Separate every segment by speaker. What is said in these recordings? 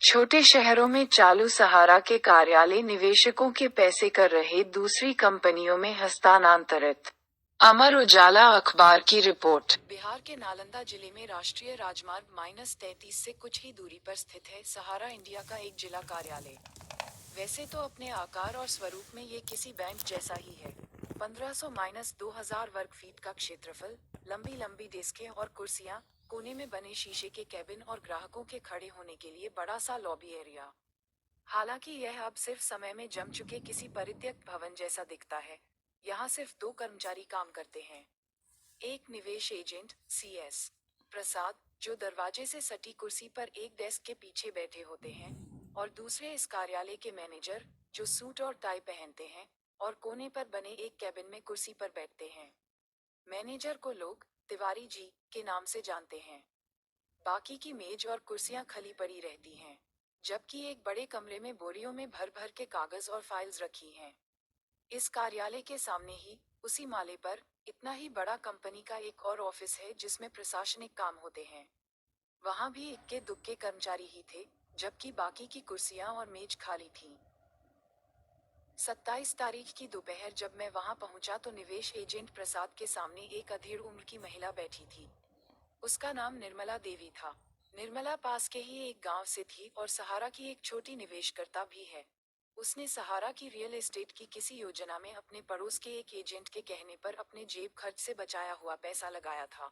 Speaker 1: छोटे शहरों में चालू सहारा के कार्यालय निवेशकों के पैसे कर रहे दूसरी कंपनियों में हस्तांतरित। अमर उजाला अखबार की रिपोर्ट। बिहार के नालंदा जिले में राष्ट्रीय राजमार्ग -33 से कुछ ही दूरी पर स्थित है सहारा इंडिया का एक जिला कार्यालय। वैसे तो अपने आकार और स्वरूप में ये किसी बैंक जैसा ही है। 1500-2000 वर्ग फीट का क्षेत्रफल, लंबी लंबी डेस्कें और कुर्सियां, कोने में बने शीशे के कैबिन और ग्राहकों के खड़े होने के लिए बड़ा सा लॉबी एरिया। हालांकि यह अब सिर्फ समय में जम चुके किसी परित्यक्त भवन जैसा दिखता है। यहाँ सिर्फ 2 कर्मचारी काम करते हैं। एक निवेश एजेंट CS प्रसाद, जो दरवाजे से सटी कुर्सी पर एक डेस्क के पीछे बैठे होते हैं, और दूसरे इस कार्यालय के मैनेजर, जो सूट और टाई पहनते हैं और कोने पर बने एक कैबिन में कुर्सी पर बैठते हैं। मैनेजर को लोग तिवारी जी के नाम से जानते हैं। बाकी की मेज और कुर्सियां खाली पड़ी रहती हैं, जबकि एक बड़े कमरे में बोरियों में भर भर के कागज और फाइल्स रखी हैं। इस कार्यालय के सामने ही, उसी माले पर, इतना ही बड़ा कंपनी का एक और ऑफिस है जिसमें प्रशासनिक काम होते हैं। वहां भी इक्के दुक्के कर्मचारी ही थे, जबकि बाकी की कुर्सियां और मेज खाली थीं। 27 तारीख की दोपहर जब मैं वहां पहुंचा तो निवेश एजेंट प्रसाद के सामने एक अधेड़ उम्र की महिला बैठी थी। उसका नाम निर्मला देवी था। निर्मला पास के ही एक गांव से थी और सहारा की एक छोटी निवेशकर्ता भी है। उसने सहारा की रियल एस्टेट की किसी योजना में अपने पड़ोस के एक एजेंट के कहने पर अपने जेब खर्च से बचाया हुआ पैसा लगाया था।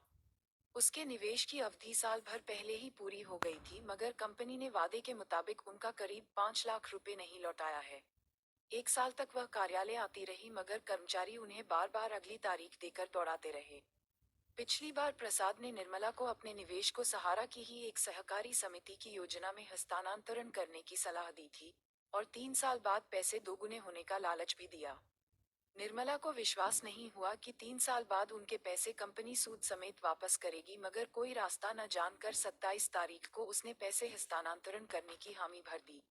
Speaker 1: उसके निवेश की अवधि साल भर पहले ही पूरी हो गई थी, मगर कंपनी ने वादे के मुताबिक उनका करीब 5 लाख रुपए नहीं लौटाया है। 1 साल तक वह कार्यालय आती रही, मगर कर्मचारी उन्हें बार बार अगली तारीख देकर दौड़ाते रहे। पिछली बार प्रसाद ने निर्मला को अपने निवेश को सहारा की ही एक सहकारी समिति की योजना में हस्तांतरण करने की सलाह दी थी, और 3 साल बाद पैसे दोगुने होने का लालच भी दिया। निर्मला को विश्वास नहीं हुआ कि 3 साल बाद उनके पैसे कंपनी सूद समेत वापस करेगी, मगर कोई रास्ता न जानकर 27 तारीख को उसने पैसे हस्तांतरण करने की हामी भर दी।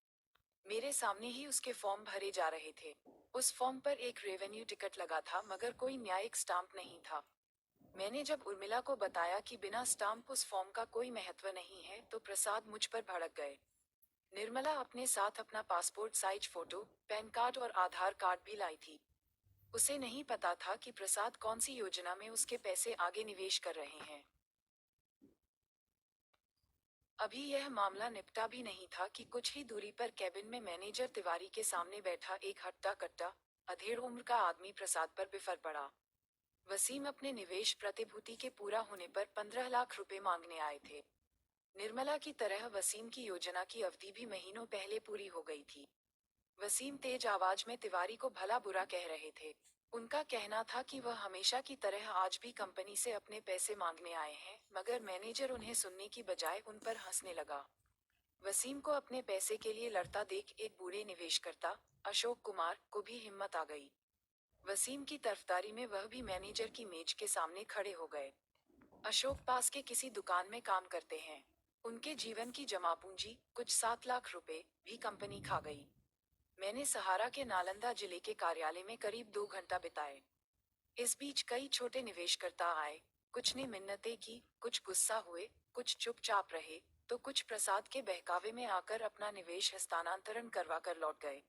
Speaker 1: मेरे सामने ही उसके फॉर्म भरे जा रहे थे। उस फॉर्म पर एक रेवेन्यू टिकट लगा था, मगर कोई न्यायिक स्टाम्प नहीं था। मैंने जब उर्मिला को बताया कि बिना स्टाम्प उस फॉर्म का कोई महत्व नहीं है, तो प्रसाद मुझ पर भड़क गए। निर्मला अपने साथ अपना passport size photo, pan card और आधार कार्ड भी लाई थी। उसे नहीं पता था कि प्रसाद कौन सी योजना में उसके पैसे आगे निवेश कर रहे हैं। अभी यह मामला निपटा भी नहीं था कि कुछ ही दूरी पर कैबिन में मैनेजर तिवारी के सामने बैठा एक हट्टा कट्टा, अधेड़ उम्र का आदमी प्रसाद पर बिफर पड़ा। वसीम अपने निवेश प्रतिभूति के पूरा होने पर 15 लाख रुपए मांगने आए थे। निर्मला की तरह वसीम की योजना की अवधि भी महीनों पहले पूरी हो गई थी। वसीम तेज आवाज में तिवारी को भला बुरा कह रहे थे। उनका कहना था कि वह हमेशा की तरह आज भी कंपनी से अपने पैसे मांगने आए हैं, मगर मैनेजर उन्हें सुनने की बजाय उन पर हंसने लगा। वसीम को अपने पैसे के लिए लड़ता देख एक बूढ़े निवेशकर्ता, अशोक कुमार, को भी हिम्मत आ गई। वसीम की तरफदारी में वह भी मैनेजर की मेज के सामने खड़े हो गए। अशोक पास के किसी दुकान में काम करते हैं। उनके जीवन की जमा पूंजी, कुछ 7 लाख रुपए, भी कंपनी खा गई। मैंने सहारा के नालंदा जिले के कार्यालय में करीब 2 घंटा बिताए। इस बीच कई छोटे निवेशकर्ता आए। कुछ ने मिन्नतें की, कुछ गुस्सा हुए, कुछ चुपचाप रहे, तो कुछ प्रसाद के बहकावे में आकर अपना निवेश हस्तांतरण करवा कर लौट गए।